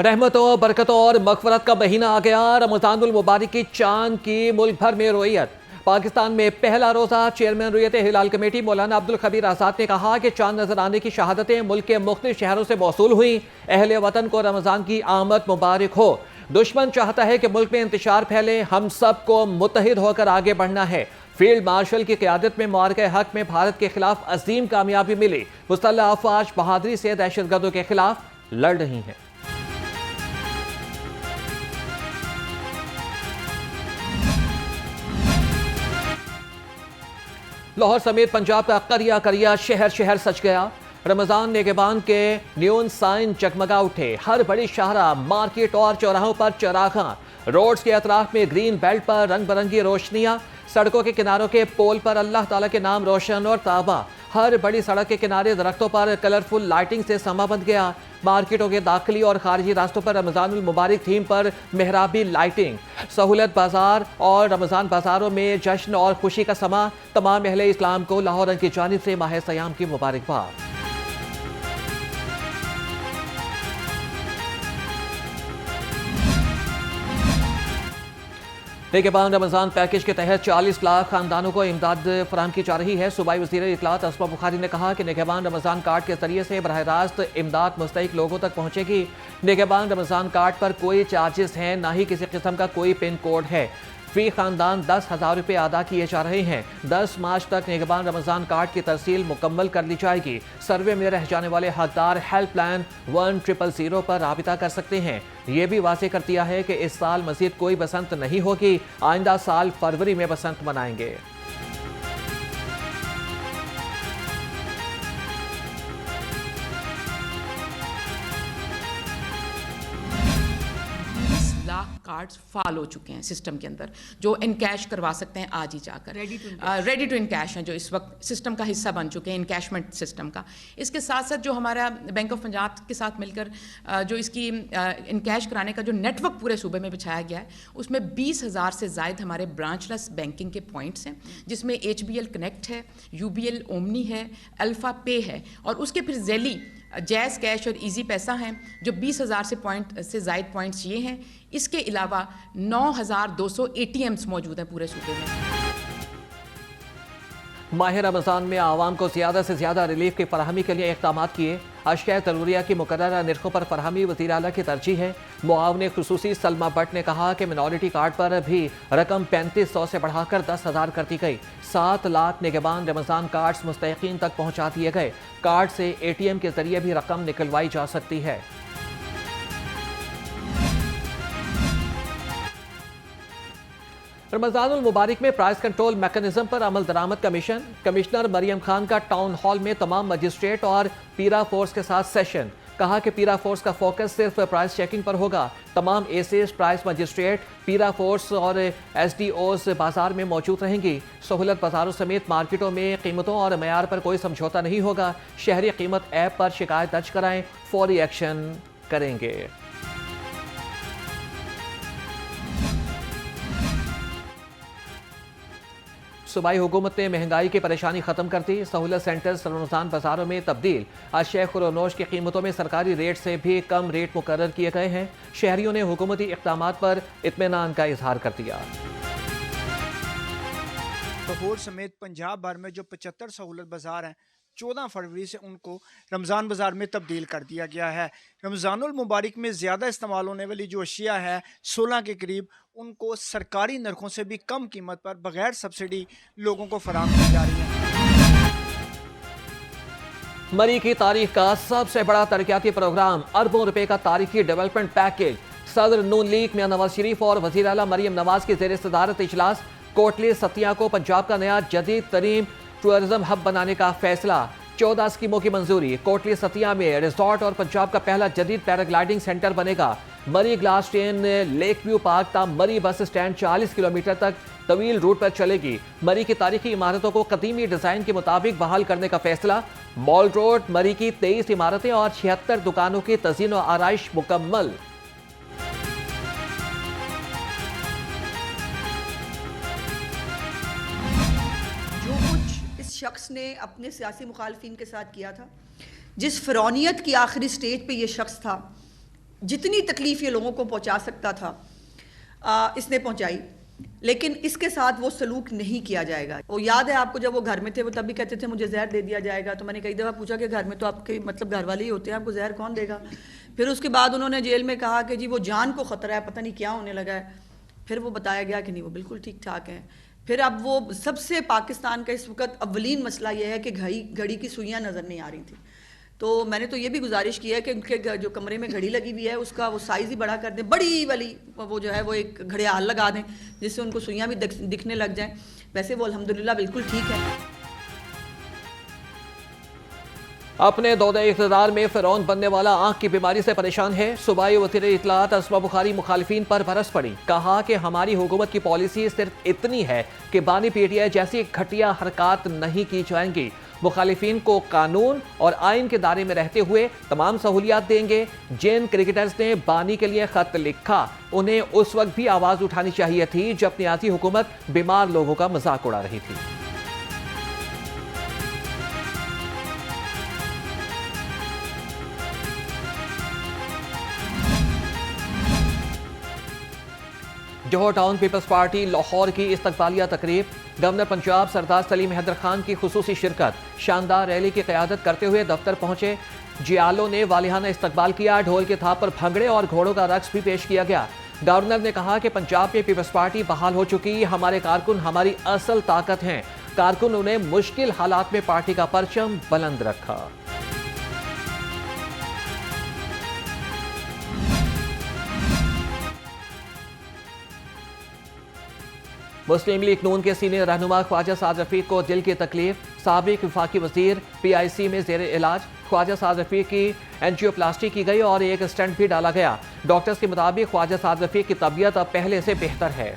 रहमतों, बरकतों और मग़फ़िरत का महीना आ गया। रमज़ानुल मुबारक की चांद की मुल्क भर में रोयत। पाकिस्तान में पहला रोज़ा चेयरमैन रुयत हिलाल कमेटी मौलाना अब्दुल खबीर आज़ाद ने कहा कि चांद नजर आने की शहादतें मुल्क के मुख्तलिफ शहरों से मौसूल हुई। अहले वतन को रमज़ान की आमद मुबारक हो। दुश्मन चाहता है कि मुल्क में इंतशार फैले, हम सबको मुत्तहिद होकर आगे बढ़ना है। फील्ड मार्शल की क़यादत में मुआरके हक में भारत के खिलाफ अजीम कामयाबी मिली। मुसल्लह अफ़वाज बहादुरी से दहशतगर्दों के खिलाफ लड़ रही हैं। लाहौर समेत पंजाब का करिया करिया शहर शहर सज गया। रमजान निगहबान के न्यून साइन जगमगा उठे। हर बड़ी शाहरा, मार्केट और चौराहों पर चरागां। रोड्स के अतराफ में ग्रीन बेल्ट पर रंग बिरंगी रोशनियां। सड़कों के किनारों के पोल पर अल्लाह ताला के नाम रोशन और ताबा। हर बड़ी सड़क के किनारे दरख्तों पर कलरफुल लाइटिंग से समा बंध गया। मार्केटों के दाखिली और खारजी रास्तों पर रमजानुल मुबारक थीम पर मेहराबी लाइटिंग। सहूलत बाजार और रमजान बाजारों में जश्न और खुशी का समा। तमाम अहले इस्लाम को लाहौर की जानिब से माह सयाम की मुबारकबाद। निगहबान रमजान पैकेज के तहत 40 लाख खानदानों को इमदाद फराहम की जा रही है। सूबाई वज़ीर इत्तलात असमा बुखारी ने कहा कि निगहबान रमजान कार्ड के जरिए से बराह रास्त इमदाद मुस्तहिक लोगों तक पहुंचेगी। निगहबान रमजान कार्ड पर कोई चार्जेस हैं, ना ही किसी किस्म का कोई पिन कोड है। फी खानदान 10,000 रुपये अदा किए जा रहे हैं। 10 मार्च तक निगहबान रमजान कार्ड की तरसील मुकम्मल कर ली जाएगी। सर्वे में रह जाने वाले हकदार हेल्पलाइन 1000 पर राबिता कर सकते हैं। ये भी वाज़ेह कर दिया है कि इस साल मज़ीद कोई बसंत नहीं होगी। आइंदा साल फरवरी में बसंत मनाएंगे। कार्ड्स फाल हो चुके हैं सिस्टम के अंदर, जो इनकैश करवा सकते हैं आज ही जाकर। रेडी टू इनकैश हैं, जो इस वक्त सिस्टम का हिस्सा बन चुके हैं, इनकैशमेंट सिस्टम का। इसके साथ साथ जो हमारा बैंक ऑफ पंजाब के साथ मिलकर जो इसकी इनकैश कराने का जो नेटवर्क पूरे सूबे में बिछाया गया है, उसमें 20,000 से ज़ायद हमारे ब्रांचलेस बैंकिंग के पॉइंट्स हैं, जिसमें HBL कनेक्ट है, UBL ओमनी है, अल्फ़ा पे है, और उसके फिर ज़ेली, जैज़ कैश और इजी पैसा हैं, जो 20,000 से ज़ायद पॉइंट्स ये हैं। इसके अलावा 9,200 ATMs मौजूद हैं पूरे सूबे में। माह रमज़ान में आवाम को ज़्यादा से ज़्यादा रिलीफ की फराहमी के लिए इक़दाम किए। अशिया ज़रूरिया की मुकर्ररा निर्खों पर फराहमी वज़ीर आला की तरजीह है। मुआवन खुसूसी सलमा भट्ट ने कहा कि मिनॉरिटी कार्ड पर भी रकम 3500 से बढ़ाकर 10,000 कर दी गई। 7 लाख निगहबान रमज़ान कार्ड्स मुस्तहिकीन तक पहुँचा दिए गए। कार्ड से ATM के जरिए भी रकम निकलवाई जा सकती है। रमज़ानुल मुबारक में प्राइस कंट्रोल मैकेनिज्म पर अमल दरामद कमीशन। कमिश्नर मरियम खान का टाउन हॉल में तमाम मजिस्ट्रेट और पीरा फोर्स के साथ सेशन। कहा कि पीरा फोर्स का फोकस सिर्फ प्राइस चेकिंग पर होगा। तमाम एसीज, प्राइस मजिस्ट्रेट, पीरा फोर्स और SDOs बाजार में मौजूद रहेंगी। सहूलत बाजारों समेत मार्केटों में कीमतों और मयार पर कोई समझौता नहीं होगा। शहरी कीमत ऐप पर शिकायत दर्ज कराएं, फौरी एक्शन करेंगे। सूबाई हुकूमत ने महंगाई की परेशानी खत्म कर दी। सहूलत सेंटर्स रमज़ान बाजारों में तब्दील। अशिया खुरोनोश की कीमतों में सरकारी रेट से भी कम रेट मुकर्रर किए गए हैं। शहरियों ने हुकूमती इक़दामात पर इत्मीनान का इजहार कर दिया। लाहौर समेत पंजाब भर में जो 75 सहूलत बाजार हैं, 14 फरवरी से उनको रमज़ान बाज़ार में तब्दील कर दिया गया है। रमज़ानुल मुबारक में ज़्यादा इस्तेमाल होने वाली जो अशिया है 16 के करीब, उनको सरकारी नरखों से भी कम कीमत पर बगैर सब्सिडी लोगों को फराहम की जा रही है। मरी की तारीख का सबसे बड़ा तरक्याती प्रोग्राम, अरबों रुपए का तारीखी डेवलपमेंट पैकेज। सदर नून लीग मियां नवाज शरीफ और वज़ीर आला मरियम नवाज की ज़ेर सदारत इजलास। कोटली सतिया को पंजाब का नया जदीद तरीन टूरिज्म हब बनाने का फैसला। 14 स्कीमों की मंजूरी। कोटली सतिया में रिजॉर्ट और पंजाब का पहला जदीद पैराग्लाइडिंग सेंटर बनेगा। मरी glass train lake view park ता मरी बस स्टैंड 40 किलोमीटर तक तवील रूट पर चलेगी। मरी की तारीखी इमारतों को कदीमी डिजाइन के मुताबिक बहाल करने का फैसला। मॉल रोड मरी की 23 इमारतें और 76 दुकानों की तज़ीन व आराइश मुकम्मल। शख्स ने अपने सियासी मुखालफिन के साथ किया था, जिस फ़िरौनियत की आखिरी स्टेज पे ये शख्स था, जितनी तकलीफ ये लोगों को पहुंचा सकता था इसने पहुंचाई, लेकिन इसके साथ वो सलूक नहीं किया जाएगा। वो याद है आपको, जब वो घर में थे वो तब भी कहते थे मुझे जहर दे दिया जाएगा, तो मैंने कई दफ़ा पूछा कि घर में तो आपके मतलब घर वाले ही होते हैं, आपको जहर कौन देगा? फिर उसके बाद उन्होंने जेल में कहा कि जी वो जान को ख़तरा है, पता नहीं क्या होने लगा है। फिर वो बताया गया कि नहीं, वो बिल्कुल ठीक ठाक हैं। फिर अब वो सबसे पाकिस्तान का इस वक्त अव्वलीन मसला ये है कि घड़ी की सुइयाँ नज़र नहीं आ रही थी। तो मैंने तो ये भी गुजारिश की है कि उनके जो कमरे में घड़ी लगी हुई है उसका वो साइज़ ही बड़ा कर दें, बड़ी वाली वो जो है वो एक घड़ियाल लगा दें जिससे उनको सुइयाँ भी दिखने लग जाएं। वैसे वो अल्हम्दुलिल्लाह बिल्कुल ठीक है। अपने दौरे इक़्तिदार में फ़िरौन बनने वाला आंख की बीमारी से परेशान है। सूबाई वज़ीर इत्तलात अस्मा बुखारी मुखालिफिन पर बरस पड़ी। कहा कि हमारी हुकूमत की पॉलिसी सिर्फ इतनी है कि बानी पीटीआई जैसी घटिया हरकत नहीं की जाएंगी। मुखालिफिन को कानून और आइन के दायरे में रहते हुए तमाम सहूलियात देंगे। जिन क्रिकेटर्स ने बानी के लिए खत लिखा उन्हें उस वक्त भी आवाज़ उठानी चाहिए थी जब नियाजी हुकूमत बीमार लोगों का मजाक उड़ा रही थी। जोहर टाउन पीपल्स पार्टी लाहौर की इस्तकबालिया तकरीब, गवर्नर पंजाब सरदार सलीम हैदर खान की खुसूसी शिरकत, शानदार रैली की क़यादत करते हुए दफ्तर पहुंचे। जियालों ने वालिहाना इस्तकबाल किया। ढोल के थाप पर भंगड़े और घोड़ों का रक्स भी पेश किया गया। गवर्नर ने कहा कि पंजाब में पीपल्स पार्टी बहाल हो चुकी, हमारे कारकुन हमारी असल ताकत हैं। कारकुनों ने मुश्किल हालात में पार्टी का परचम बुलंद रखा। मुस्लिम लीग नून के सीनियर रहनुमा ख्वाजा साद रफीक को दिल की तकलीफ। साबिक वफाकी वजीर PIC में जेर इलाज। ख्वाजा साद रफीक की एंजियोप्लास्टी की गई और एक स्टेंट भी डाला गया। डॉक्टर्स के मुताबिक ख्वाजा साद रफीक की तबीयत अब पहले से बेहतर है।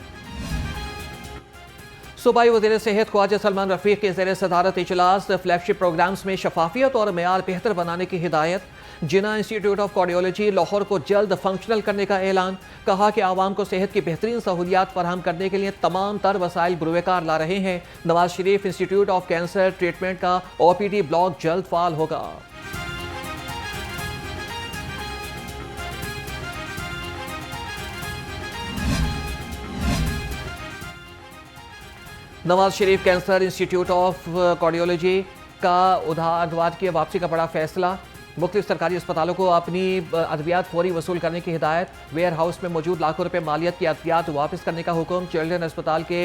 सूबाई वज़ीर सेहत ख्वाजा सलमान रफीक के ज़ेर सदारत इजलास, फ्लैगशिप प्रोग्राम्स में शफाफियत और मेयार बेहतर बनाने की हिदायत। जिना इंस्टीट्यूट ऑफ कार्डियोलॉजी लाहौर को जल्द फंक्शनल करने का ऐलान। कहा कि आवाम को सेहत की बेहतरीन सहूलियात फराहम करने के लिए तमाम तर वसाइल बुरवेकार ला रहे हैं। Nawaz Sharif institute of cancer treatment का OPD ब्लॉक जल्द फाल होगा। Nawaz Sharif cancer institute of cardiology का उधारवाद की वापसी का बड़ा फैसला। मुख्तलिफ सरकारी अस्पतालों को अपनी अद्वियात फौरी वसूल करने की हिदायत। वेयर हाउस में मौजूद लाखों रुपए मालियत की अद्वियात वापस करने का हुक्म। चिल्ड्रन अस्पताल के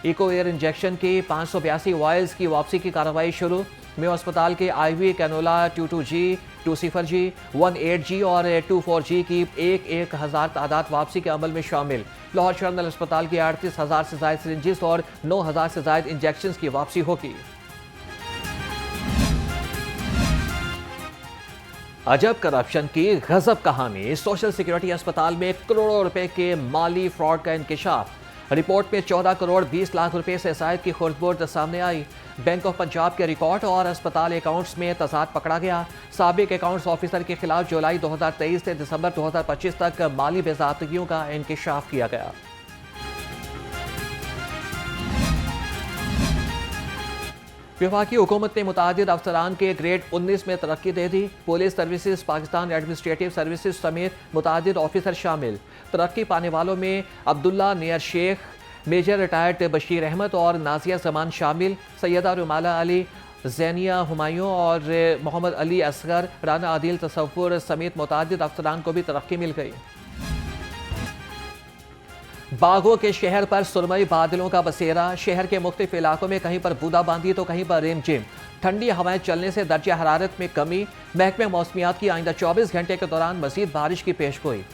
इको एयर इंजेक्शन की 582 वायल्स की वापसी की कार्रवाई शुरू। मेयो अस्पताल के IV canola 22G, 20G, 18G और 24G की 1,000 तादाद वापसी के अमल में शामिल। लाहौर शरनल अस्पताल की 38,000 से ज़ायद सिरिंजेस और 9,000 से ज़ायद इंजेक्शन की वापसी होगी। अजब करप्शन की गजब कहानी। सोशल सिक्योरिटी अस्पताल में करोड़ों रुपए के माली फ्रॉड का इंकिशाफ। रिपोर्ट में 14 करोड़ 20 लाख रुपए से ज़ायद की खुर्दबुर्द सामने आई। बैंक ऑफ पंजाब के रिकॉर्ड और अस्पताल अकाउंट्स में तजाद पकड़ा गया। साबिक अकाउंट्स ऑफिसर के खिलाफ जुलाई 2023 से दिसंबर 2025 तक माली बेज़ाब्तियों का इंकिशाफ किया गया। वफाकी हुकूमत ने मुतादिद अफसरान के ग्रेड 19 में तरक्की दे दी। Police services, Pakistan administrative services समेत मुतादिद ऑफिसर शामिल। तरक्की पाने वालों में अब्दुल्ला नियर शेख, मेजर रिटायर्ड बशीर अहमद और नाजिया जमान शामिल। सैयदा रुमाला अली, जैनिया हुमायूं और मोहम्मद अली असगर, राना आदिल तसव्वुर समेत मुतादिद अफसरान को भी तरक्की मिल गई। बागों के शहर पर सुरमई बादलों का बसेरा। शहर के मुख्तलिफ इलाकों में कहीं पर बूंदाबांदी तो कहीं पर रिमझिम। ठंडी हवाएं चलने से दर्जा हरारत में कमी। महकमे मौसमियात की आइंदा 24 घंटे के दौरान मजीद बारिश की पेशगोई।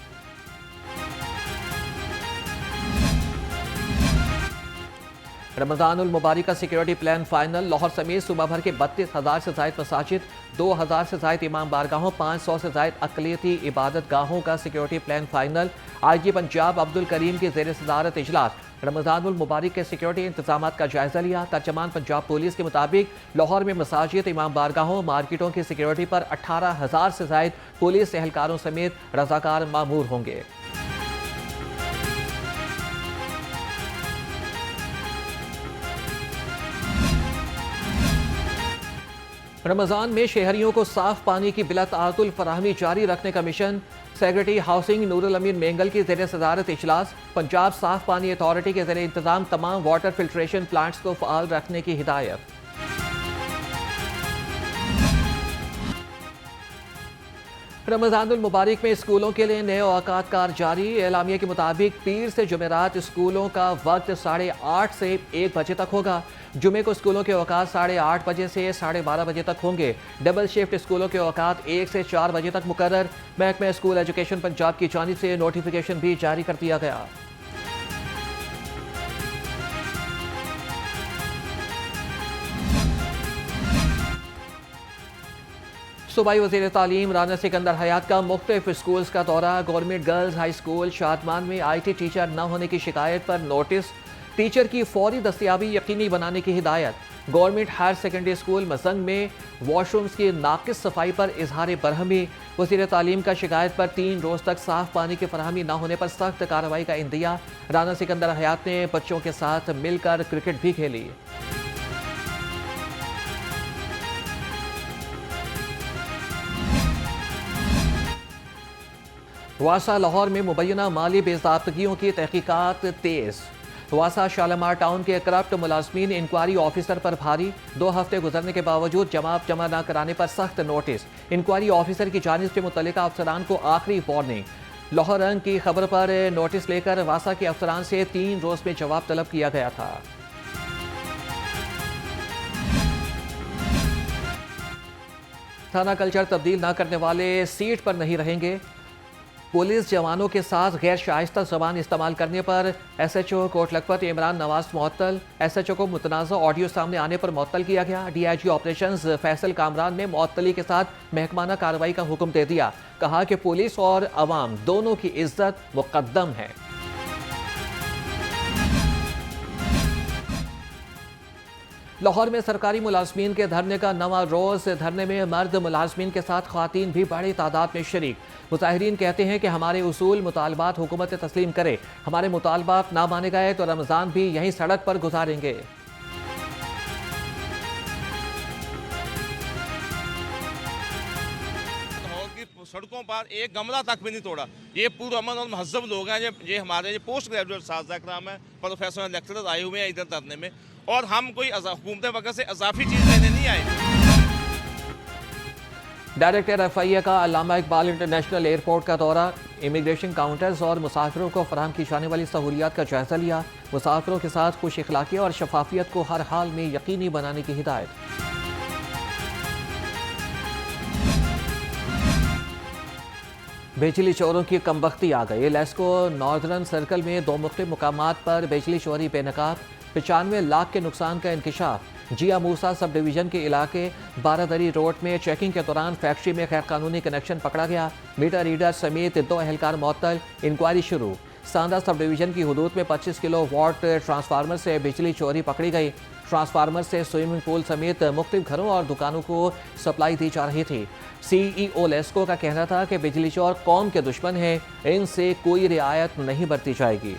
रमज़ानुल मुबारक का सिक्योरिटी प्लान फाइनल। लाहौर समेत सूबा भर के 32,000 से ज़ायद मसाजिद, 2,000 से ज़ायद इमाम बारगाहों, 500 से ज़ायद अक़लियती इबादत गाहों का security plan final. IG Punjab Abdul Karim की ज़ेर सदारत इजलास रमज़ानुल मुबारक के सिक्योरिटी इंतजामात का जायजा लिया। तर्जमान पंजाब पुलिस के मुताबिक लाहौर में मसाजिद, इमाम बारगाहों, मार्केटों की सिक्योरिटी पर 18,000 से ज़ायद पुलिस एहलकारों समेत रज़ाकार मामूर होंगे। रमज़ान में शहरियों को साफ पानी की बिलातातुल फराहमी जारी रखने का मिशन। सेक्रेटरी हाउसिंग नूरुल अमीन मेंगल की ज़ेर सदारत इजलास। पंजाब साफ पानी अथॉरिटी के ज़रिए इंतजाम तमाम वाटर फिल्ट्रेशन प्लांट्स को फ़ाल रखने की हिदायत। रमज़ानुल मुबारक में स्कूलों के लिए नए औकात कार जारी। एलामिया के मुताबिक पीर से जुमेरात स्कूलों का वक्त 8:30 से 1 बजे तक होगा। जुमे को स्कूलों के औकात 8:30 बजे से 12:30 बजे तक होंगे। डबल शिफ्ट स्कूलों के औकात 1 से 4 बजे तक मुकर्रर। महकमा स्कूल एजुकेशन पंजाब की जानिब से नोटिफिकेशन भी जारी कर दिया गया। सूबाई वज़ीर तालीम राना सिकंदर हयात का मुख्तलिफ स्कूल्स का दौरा। Government girls high school Shadman में IT टीचर न होने की शिकायत पर नोटिस। टीचर की फौरी दस्तियाबी यकीनी बनाने की हिदायत। गवर्नमेंट हायर सेकेंडरी स्कूल मसंग में वॉशरूम्स की नाकिस सफाई पर इजहार बरहमी। वज़ीर तालीम का शिकायत पर 3 रोज़ तक साफ पानी की फराहमी न होने पर सख्त कार्रवाई का इंदिया। राना सिकंदर हयात ने बच्चों के साथ मिलकर क्रिकेट भी खेली। वासा लाहौर में मुबैना माली बेज़ाब्तगियों की तहकीकात तेज़। वासा शालामार टाउन के करप्ट मुलाजमीन इंक्वायरी ऑफिसर पर भारी। 2 हफ्ते गुजरने के बावजूद जवाब जमा न कराने पर सख्त नोटिस। इंक्वायरी ऑफिसर की जानिब से मुतल्लिका अफसरान को आखिरी वार्निंग। लाहौर रंग की खबर पर नोटिस लेकर वासा के अफसरान से 3 रोज में जवाब तलब किया गया था। थाना कल्चर तब्दील न करने वाले सीट पर नहीं रहेंगे। पुलिस जवानों के साथ गैर शाइस्ता जबान इस्तेमाल करने पर SHO कोट लखपत इमरान नवाज मुअत्तल। SHO को मुतनाज़ा ऑडियो सामने आने पर मुअत्तल किया गया। DIG ऑपरेशंस फैसल कामरान ने मुअत्तली के साथ महकमाना कार्रवाई का हुक्म दे दिया। कहा कि पुलिस और अवाम दोनों की इज्जत मुकद्दम है। लाहौर में सरकारी मुलाजमीन के धरने का नवा रोज। धरने में मर्द मुलाजमीन के साथ ख्वातीन भी बड़ी तादाद में शरीक। मुजाहिरीन कहते हैं कि हमारे उसूल मुतालबात हुकूमत तस्लीम करे। हमारे मुतालबात ना माने गए तो रमज़ान भी यहीं सड़क पर गुजारेंगे। सड़कों पर एक गमला तक भी नहीं तोड़ा। ये पूर्व अमन और महजब लोग हैं। ये हमारे पोस्ट ग्रेजुएट साथी कराम है, प्रोफेशनल लेक्चरर आए हुए हैं इधर धरने में, और हम कोई हुकूमत वक्त से इजाफी चीज़ लेने नहीं आए। डायरेक्टर FIA का अल्लामा इकबाल इंटरनेशनल एयरपोर्ट का दौरा। इमिग्रेशन काउंटर्स और मुसाफिरों को फराहम की जाने वाली सहूलियात का जायजा लिया। मुसाफिरों के साथ खुश अखलाकी और शफाफियत को हर हाल में यकीनी बनाने की हिदायत। बिजली चोरों की कमबख्ती आ गई। लेस्को नॉर्दर्न सर्कल में 2 मुख्तलिफ मुकामात पर बिजली चोरी बेनकाब। 95 लाख के नुकसान का इंकशाफ। जिया मूसा सब डिवीजन के इलाके बारादरी रोड में चेकिंग के दौरान फैक्ट्री में गैर कानूनी कनेक्शन पकड़ा गया। मीटर रीडर समेत 2 अहलकार मुअत्तल। इंक्वायरी शुरू। सांदा सब डिवीजन की हदूद में 25 किलो वाट ट्रांसफार्मर से बिजली चोरी पकड़ी गई। ट्रांसफार्मर से स्विमिंग पूल समेत मुख्तलिफ घरों और दुकानों को सप्लाई दी जा रही थी। CEO लेस्को का कहना था कि बिजली चोर कौम के दुश्मन हैं, इनसे कोई रियायत नहीं बरती जाएगी।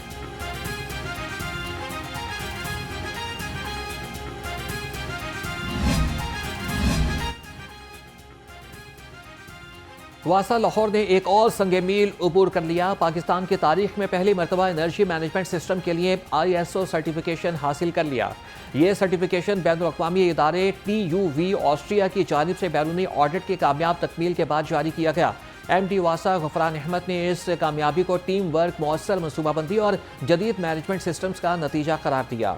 वासा लाहौर ने एक और संगे मील अबूर कर लिया। पाकिस्तान की तारीख में पहली मरतबा एनर्जी मैनेजमेंट सिस्टम के लिए ISO सर्टिफिकेशन हासिल कर लिया। ये सर्टिफिकेशन बैनुल-अक़वामी इदारे TUV ऑस्ट्रिया की जानिब से बैरूनी ऑडिट की कामयाब तकमील के बाद जारी किया गया। MD वासा गफरान अहमद ने इस कामयाबी को टीम वर्क, मौसर मनसूबाबंदी और जदीद मैनेजमेंट सिस्टम्स का नतीजा करार दिया।